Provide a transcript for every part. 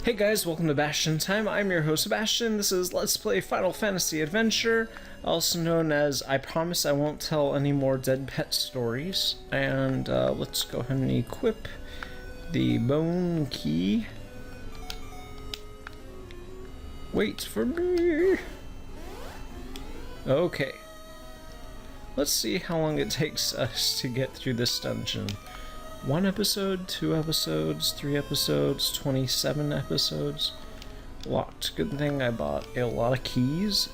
Hey guys, welcome to Bastion Time. I'm your host Sebastian. This is Let's Play Final Fantasy Adventure, also known as I Promise I Won't Tell Any More Dead Pet Stories. And let's go ahead and equip the bone key. Wait for me. Okay. Let's see how long it takes us to get through this dungeon. 1 episode, 2 episodes, 3 episodes, 27 episodes. Locked. Good thing I bought a lot of keys.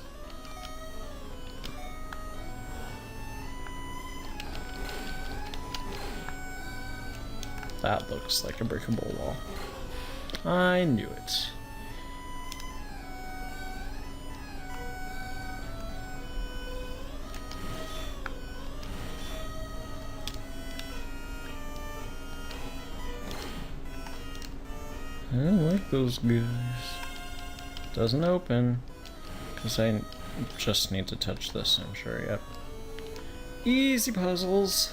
That looks like a breakable wall. I knew it. I don't like those guys. Doesn't open. Because I just need to touch this, I'm sure, yep. Easy puzzles.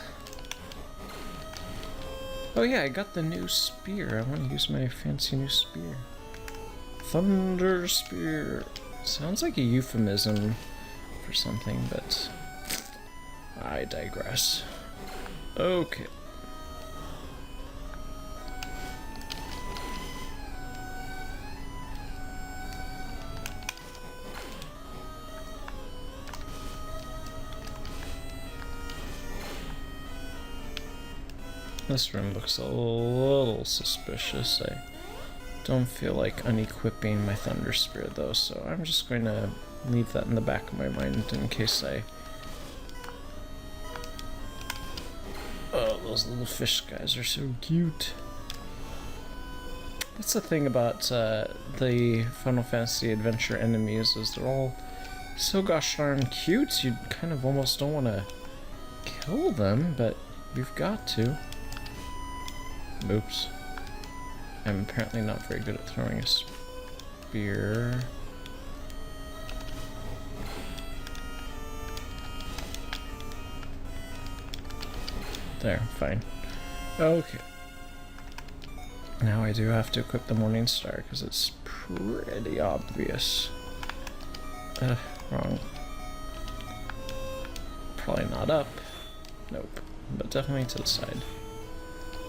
Oh yeah, I got the new spear. I want to use my fancy new spear. Thunder spear. Sounds like a euphemism for something, but I digress. Okay. This room looks a little suspicious. I don't feel like unequipping my Thunder Spear though, so I'm just going to leave that in the back of my mind in case I... Oh, those little fish guys are so cute. That's the thing about the Final Fantasy Adventure enemies, is they're all so gosh darn cute, you kind of almost don't want to kill them, but you've got to. Oops. I'm apparently not very good at throwing a spear. There, fine. Okay. Now I do have to equip the Morning Star because it's pretty obvious. Wrong. Probably not up. Nope. But definitely to the side.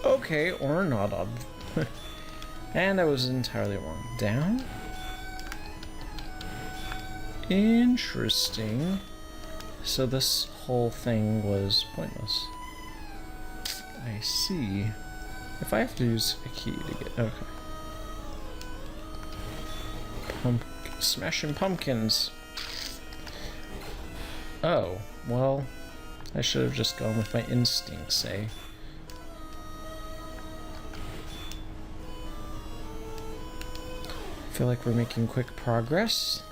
Okay, or not up. And I was entirely wrong. Down? Interesting. So this whole thing was pointless. I see. If I have to use a key to get... Okay. Smashing pumpkins. Oh, well, I should have just gone with my instincts, eh? I feel like we're making quick progress.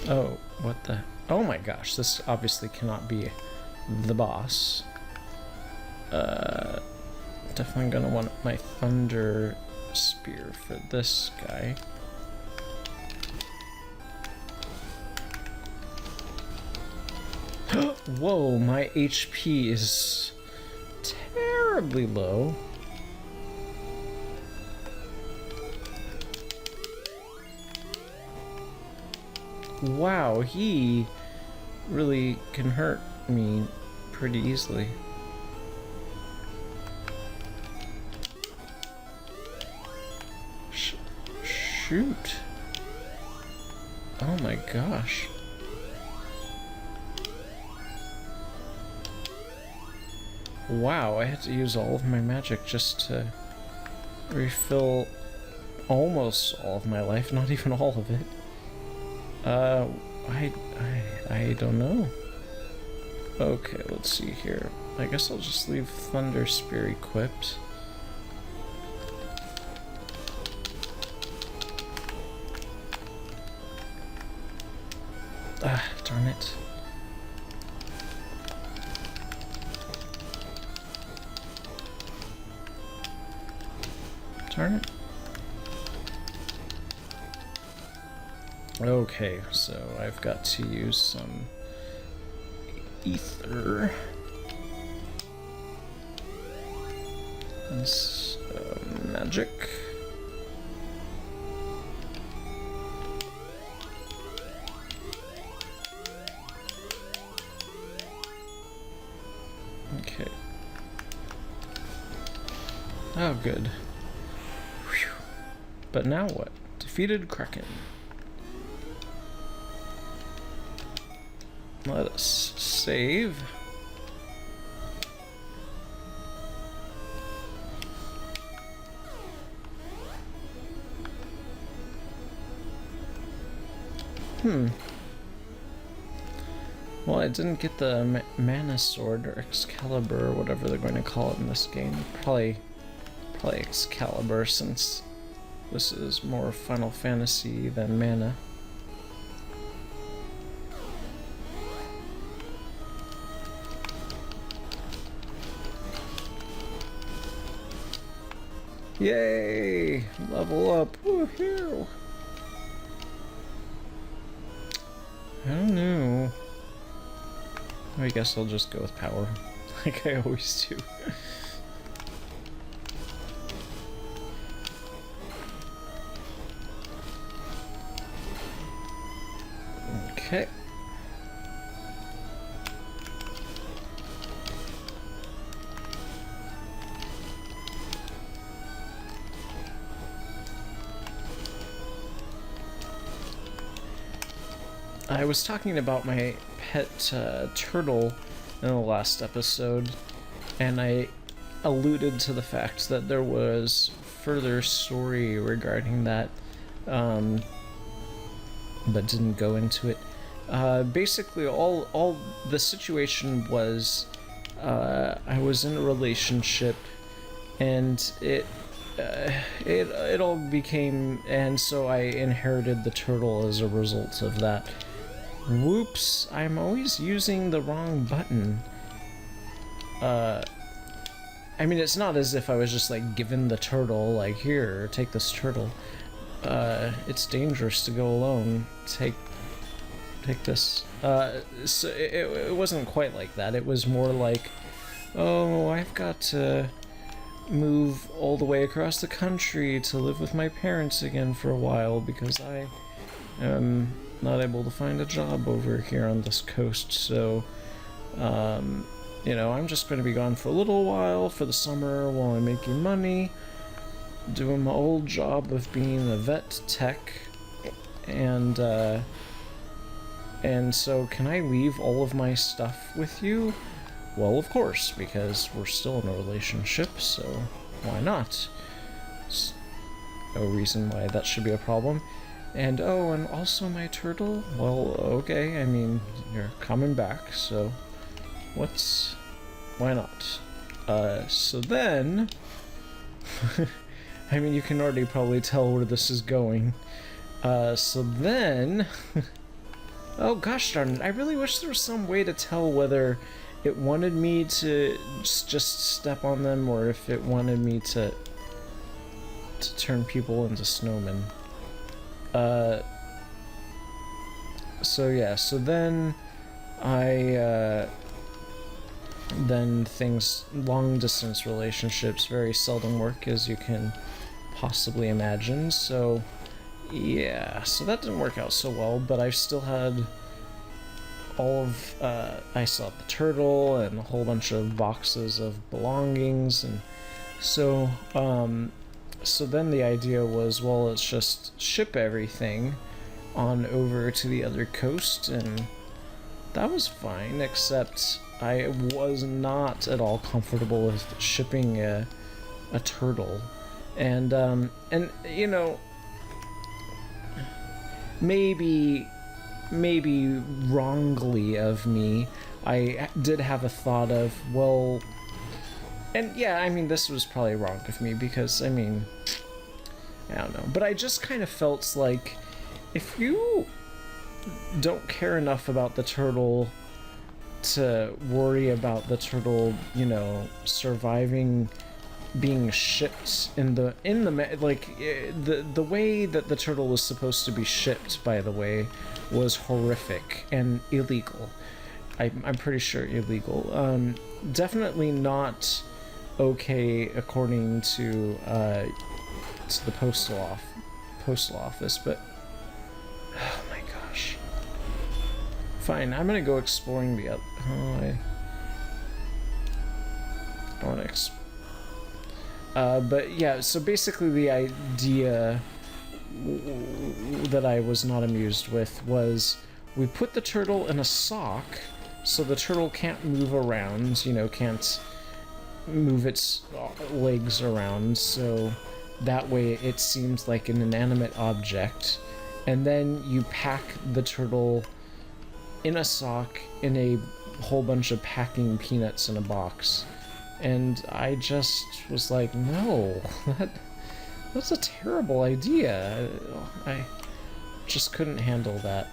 Oh, what the... Oh my gosh, this obviously cannot be the boss. Definitely gonna want my Thunder Spear for this guy. Whoa, my HP is terribly low. Wow, he really can hurt me pretty easily. Shoot. Oh my gosh. Wow, I had to use all of my magic just to refill almost all of my life, not even all of it. I don't know. Okay, let's see here. I guess I'll just leave Thunder Spear equipped. Ah, darn it. Darn it. Okay, so I've got to use some ether. Magic. Okay. Oh, good. Whew. But now what? Defeated Kraken. Let us save. Well, I didn't get the mana sword or Excalibur or whatever they're going to call it in this game. Probably Excalibur, since this is more Final Fantasy than mana. Yay! Level up! Woohoo! I don't know. I guess I'll just go with power, like I always do. Okay. I was talking about my pet turtle in the last episode, and I alluded to the fact that there was further story regarding that, but didn't go into it. Basically, all the situation was, I was in a relationship, and it all became, and so I inherited the turtle as a result of that. Whoops, I'm always using the wrong button. I mean, it's not as if I was just like given the turtle, like, here, take this turtle. It's dangerous to go alone. Take this. So it wasn't quite like that. It was more like, oh, I've got to move all the way across the country to live with my parents again for a while because I am not able to find a job over here on this coast, so you know, I'm just going to be gone for a little while for the summer while I'm making money, doing my old job of being a vet tech, and so can I leave all of my stuff with you? Well, of course, because we're still in a relationship, so why not? There's no reason why that should be a problem. And oh, and also my turtle? Well, okay, I mean, you're coming back, so why not? So then, I mean, you can already probably tell where this is going. So then, oh gosh darn it, I really wish there was some way to tell whether it wanted me to just step on them or if it wanted me to turn people into snowmen. So yeah, so then long distance relationships very seldom work, as you can possibly imagine, so yeah, so that didn't work out so well, but I still had I still had the turtle and a whole bunch of boxes of belongings, and so then the idea was, well, let's just ship everything on over to the other coast, and that was fine, except I was not at all comfortable with shipping a turtle, and you know, maybe wrongly of me, I did have a thought of, well, and yeah, I mean, this was probably wrong of me because, I mean, I don't know, but I just kind of felt like if you don't care enough about the turtle to worry about the turtle, you know, surviving being shipped in the way that the turtle was supposed to be shipped, by the way, was horrific and illegal. I'm pretty sure illegal. Definitely not okay according to the postal office, but oh my gosh. Fine, I'm gonna go exploring the other. Oh, I want to. But yeah, so basically the idea that I was not amused with was we put the turtle in a sock so the turtle can't move around, you know, can't move its legs around, so that way it seems like an inanimate object. And then you pack the turtle in a sock in a whole bunch of packing peanuts in a box. And I just was like, no, that's a terrible idea. I just couldn't handle that.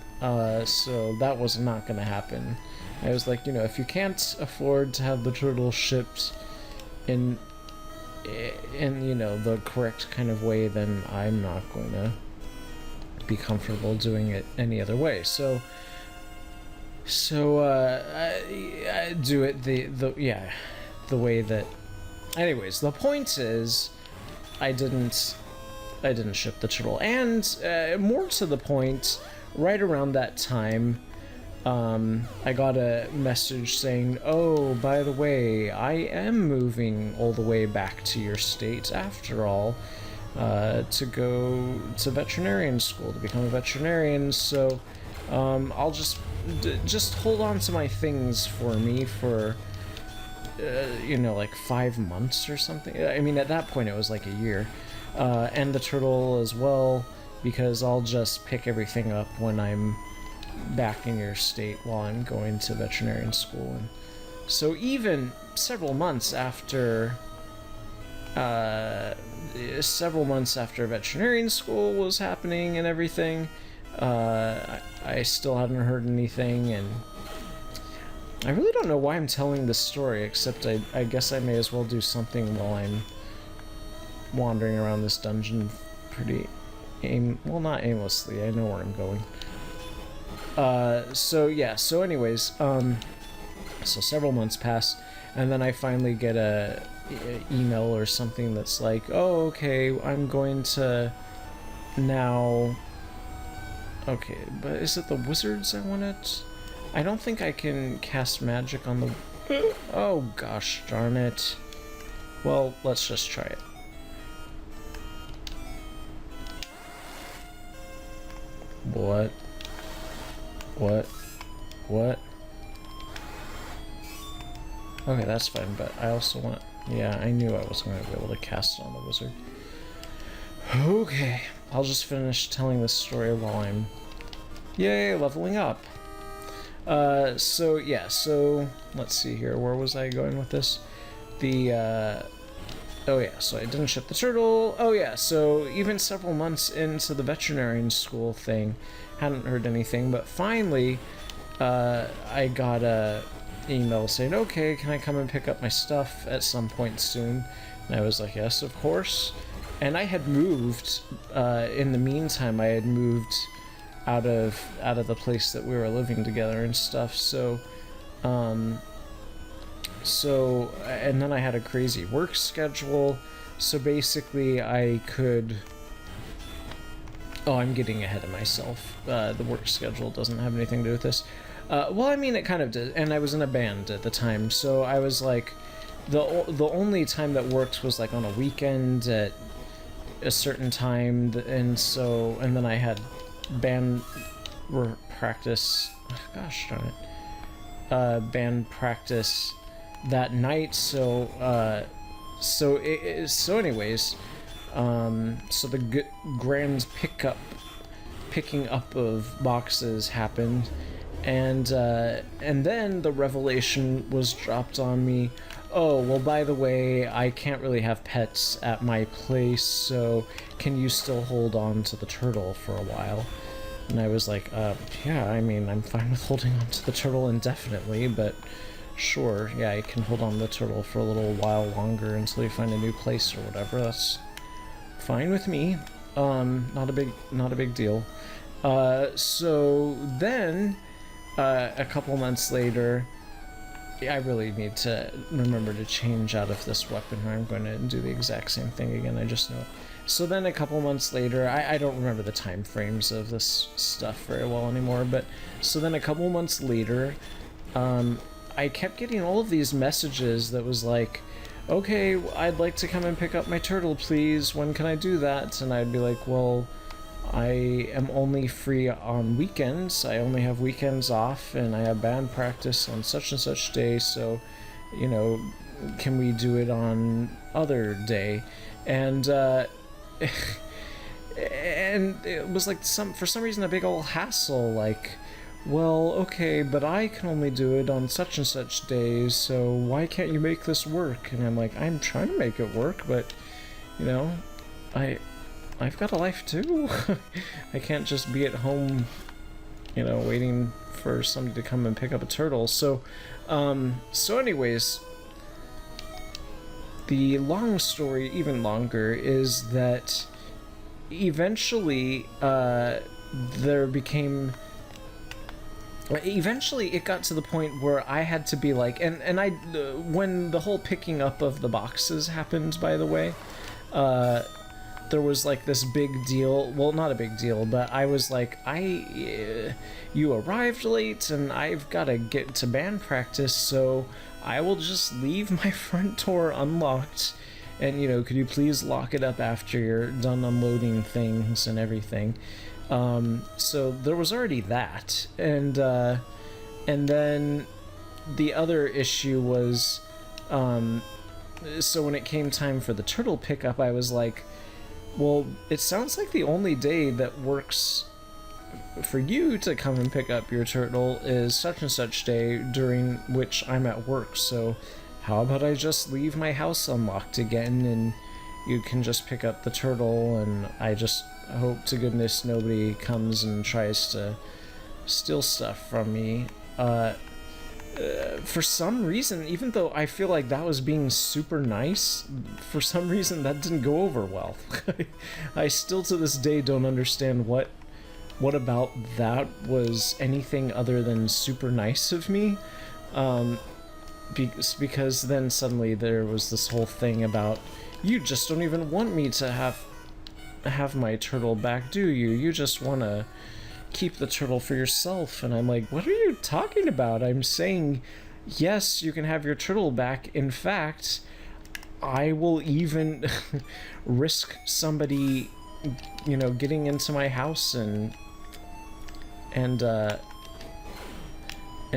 So that was not going to happen. I was like, you know, if you can't afford to have the turtle shipped in you know, the correct kind of way, then I'm not going to be comfortable doing it any other way. So I do it the way that. Anyways, the point is, I didn't ship the turtle, and more to the point, right around that time, I got a message saying, "Oh, by the way, I am moving all the way back to your state after all, to go to veterinarian school to become a veterinarian. So, I'll just hold on to my things for me for." You know, like 5 months or something. I mean, at that point it was like a year. And the turtle as well, because I'll just pick everything up when I'm back in your state while I'm going to veterinarian school. And so even several months after veterinarian school was happening and everything, I still hadn't heard anything, and I really don't know why I'm telling this story, except I guess I may as well do something while I'm wandering around this dungeon pretty well, not aimlessly, I know where I'm going. So anyways, so several months pass, and then I finally get a email or something that's like, oh, okay, I'm going to now... Okay, but is it the wizards I wanted? I don't think I can cast magic on the... Oh, gosh darn it. Well, let's just try it. What? Okay, that's fine, but I also want... Yeah, I knew I wasn't going to be able to cast it on the wizard. Okay, I'll just finish telling this story while I'm... Yay, leveling up. So let's see here. Where was I going with this? Oh yeah, so I didn't ship the turtle. Oh yeah, so even several months into the veterinarian school thing, hadn't heard anything, but finally, I got a email saying, okay, can I come and pick up my stuff at some point soon? And I was like, yes, of course. And I had moved, in the meantime, I had moved out of the place that we were living together and stuff, so and then I had a crazy work schedule, so basically I could... Oh, I'm getting ahead of myself. The work schedule doesn't have anything to do with this. Well, I mean, it kind of did, and I was in a band at the time, so I was like, the only time that worked was like on a weekend at a certain time, and then I had band practice, gosh darn it, band practice that night, so anyways, so the grand picking up of boxes happened, and then the revelation was dropped on me. Oh, well, by the way, I can't really have pets at my place, so can you still hold on to the turtle for a while? And I was like, yeah, I mean, I'm fine with holding on to the turtle indefinitely, but sure, yeah, I can hold on to the turtle for a little while longer until you find a new place or whatever. That's fine with me. Not a big deal. So then, a couple months later, I really need to remember to change out of this weapon, or I'm going to do the exact same thing again. I just know. So then a couple months later, I don't remember the time frames of this stuff very well anymore, but so then a couple months later, I kept getting all of these messages that was like, okay, I'd like to come and pick up my turtle, please. When can I do that? And I'd be like, well, I am only free on weekends. I only have weekends off, and I have band practice on such and such day, so, you know, can we do it on other day? And, and it was like for some reason a big old hassle, like, well, okay, but I can only do it on such and such days, so why can't you make this work? And I'm like, I'm trying to make it work, but, you know, I've got a life too. I can't just be at home, you know, waiting for somebody to come and pick up a turtle. So anyways, the long story, even longer, is that eventually eventually it got to the point where I had to be like, and I, when the whole picking up of the boxes happened, by the way, there was like this big deal, well, not a big deal, but I was like, you arrived late and I've got to get to band practice, so I will just leave my front door unlocked, and, you know, could you please lock it up after you're done unloading things and everything. So there was already that, and then the other issue was, so when it came time for the turtle pickup, I was like, well, it sounds like the only day that works for you to come and pick up your turtle is such and such day during which I'm at work, so how about I just leave my house unlocked again and you can just pick up the turtle, and I just hope to goodness nobody comes and tries to steal stuff from me. For some reason, even though I feel like that was being super nice, for some reason that didn't go over well. I still to this day don't understand what about that was anything other than super nice of me. Because then suddenly there was this whole thing about, you just don't even want me to have my turtle back, do you? You just want to keep the turtle for yourself. And I'm like, what are you talking about? I'm saying, yes, you can have your turtle back. In fact, I will even risk somebody, you know, getting into my house and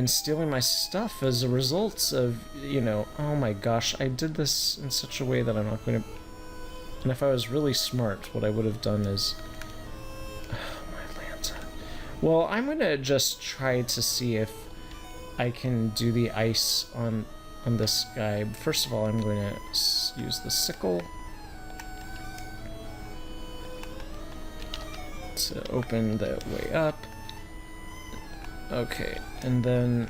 stealing my stuff as a result of, you know, oh my gosh, I did this in such a way that I'm not going to. And if I was really smart, what I would have done is, my Lanta. Well, I'm going to just try to see if I can do the ice on this guy. First of all, I'm going to use the sickle to open the way up. Okay, and then...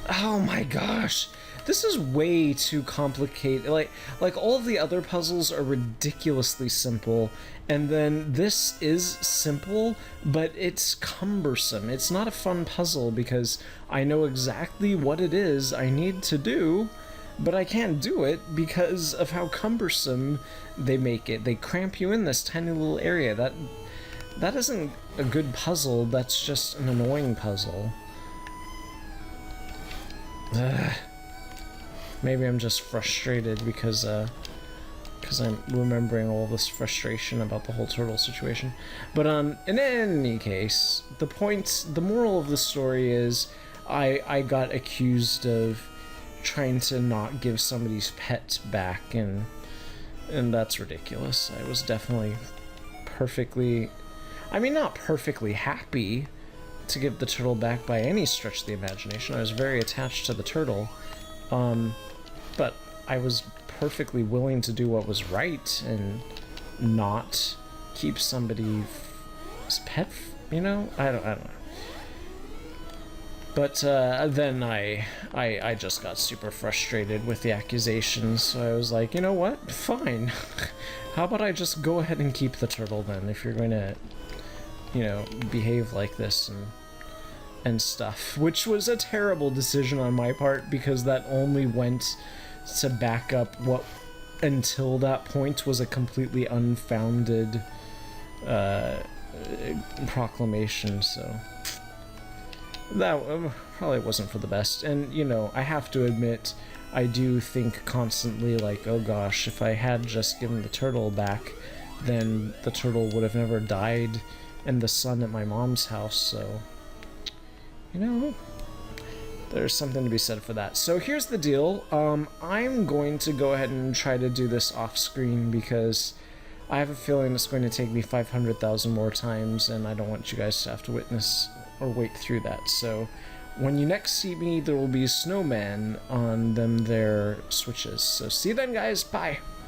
Oh my gosh! This is way too complicated. Like all of the other puzzles are ridiculously simple, and then this is simple, but it's cumbersome. It's not a fun puzzle because I know exactly what it is I need to do, but I can't do it because of how cumbersome they make it. They cramp you in this tiny little area. That isn't a good puzzle, that's just an annoying puzzle. Maybe I'm just frustrated because I'm remembering all this frustration about the whole turtle situation. But in any case, the moral of the story is I got accused of trying to not give somebody's pet back, and that's ridiculous. I was definitely perfectly... I mean, not perfectly happy to give the turtle back by any stretch of the imagination. I was very attached to the turtle, but I was perfectly willing to do what was right and not keep somebody's pet, you know? I don't know. But then I just got super frustrated with the accusations, so I was like, you know what? Fine. How about I just go ahead and keep the turtle then, if you're going to, you know, behave like this. And and stuff, which was a terrible decision on my part because that only went to back up what until that point was a completely unfounded proclamation, so that probably wasn't for the best. And, you know, I have to admit, I do think constantly, like, oh gosh, if I had just given the turtle back, then the turtle would have never died in the sun at my mom's house, so, you know, there's something to be said for that. So here's the deal, I'm going to go ahead and try to do this off screen because I have a feeling it's going to take me 500,000 more times, and I don't want you guys to have to witness or wait through that. So when you next see me, there will be a snowman on them there switches. So see you then, guys. Bye.